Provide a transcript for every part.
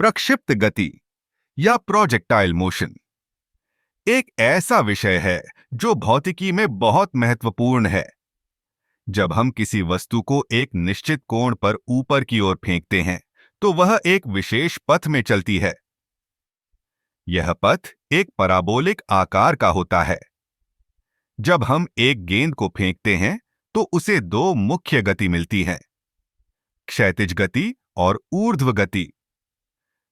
प्रक्षिप्त गति या projectile motion एक ऐसा विषय है जो भौतिकी में बहुत महत्वपूर्ण है। जब हम किसी वस्तु को एक निश्चित कोण पर ऊपर की ओर फेंकते हैं तो वह एक विशेष पथ में चलती है। यह पथ एक पैराबोलिक आकार का होता है। जब हम एक गेंद को फेंकते हैं तो उसे दो मुख्य गति मिलती है, क्षैतिज गति और ऊर्ध्व गति।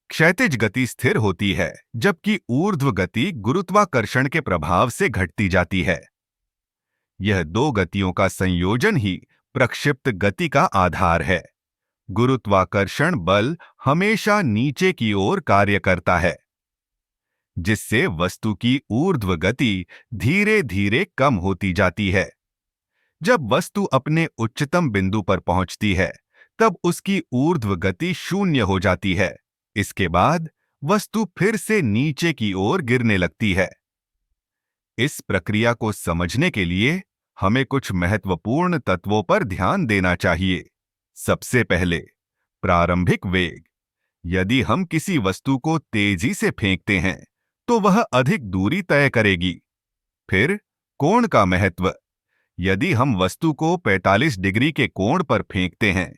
क्षैतिज गति स्थिर होती है जबकि ऊर्ध्व गति गुरुत्वाकर्षण के प्रभाव से घटती जाती है। यह दो गतियों का संयोजन ही प्रक्षिप्त गति का आधार है। गुरुत्वाकर्षण बल हमेशा नीचे की ओर कार्य करता है, जिससे वस्तु की ऊर्ध्व गति धीरे धीरे कम होती जाती है। जब वस्तु अपने उच्चतम बिंदु पर पहुंचती है तब उसकी ऊर्ध्व गति शून्य हो जाती है। इसके बाद वस्तु फिर से नीचे की ओर गिरने लगती है। इस प्रक्रिया को समझने के लिए हमें कुछ महत्वपूर्ण तत्वों पर ध्यान देना चाहिए। सबसे पहले, प्रारंभिक वेग। यदि हम किसी वस्तु को तेजी से फेंकते हैं तो वह अधिक दूरी तय करेगी। फिर कोण का महत्व। यदि हम वस्तु को 45 डिग्री के कोण पर फेंकते हैं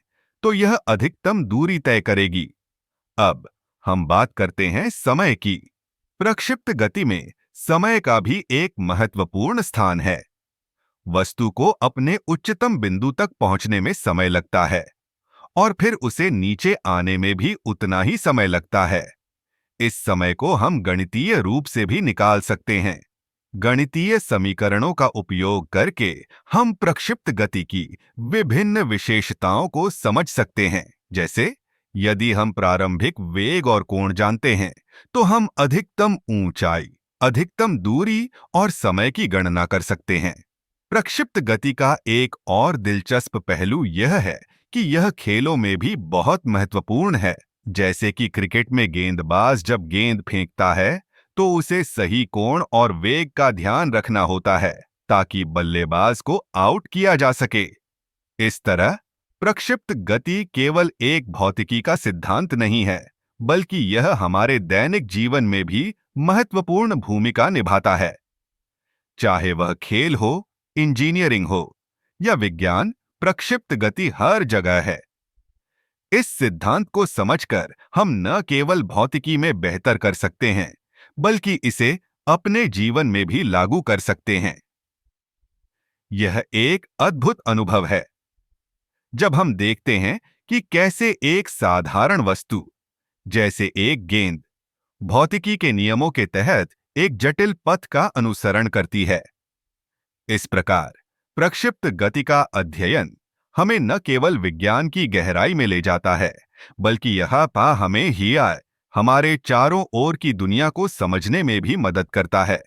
तो यह अधिकतम दूरी तय करेगी। अब हम बात करते हैं समय की। प्रक्षिप्त गति में समय का भी एक महत्वपूर्ण स्थान है। वस्तु को अपने उच्चतम बिंदु तक पहुंचने में समय लगता है और फिर उसे नीचे आने में भी उतना ही समय लगता है। इस समय को हम गणितीय रूप से भी निकाल सकते हैं। गणितीय समीकरणों का उपयोग करके हम प्रक्षिप्त गति की विभिन्न विशेषताओं को समझ सकते हैं। जैसे, यदि हम प्रारंभिक वेग और कोण जानते हैं तो हम अधिकतम ऊंचाई, अधिकतम दूरी और समय की गणना कर सकते हैं। प्रक्षिप्त गति का एक और दिलचस्प पहलू यह है कि यह खेलों में भी बहुत महत्वपूर्ण है। जैसे कि क्रिकेट में गेंदबाज जब गेंद फेंकता है तो उसे सही कोण और वेग का ध्यान रखना होता है ताकि बल्लेबाज को आउट किया जा सके। इस तरह प्रक्षिप्त गति केवल एक भौतिकी का सिद्धांत नहीं है, बल्कि यह हमारे दैनिक जीवन में भी महत्वपूर्ण भूमिका निभाता है। चाहे वह खेल हो, इंजीनियरिंग हो या विज्ञान, प्रक्षिप्त गति हर जगह है। इस सिद्धांत को समझकर हम न केवल भौतिकी में बेहतर कर सकते हैं, बल्कि इसे अपने जीवन में भी लागू कर सकते हैं। यह एक अद्भुत अनुभव है जब हम देखते हैं कि कैसे एक साधारण वस्तु जैसे एक गेंद भौतिकी के नियमों के तहत एक जटिल पथ का अनुसरण करती है। इस प्रकार प्रक्षिप्त गति का अध्ययन हमें न केवल विज्ञान की गहराई में ले जाता है, बल्कि यह हमें हमारे चारों ओर की दुनिया को समझने में भी मदद करता है।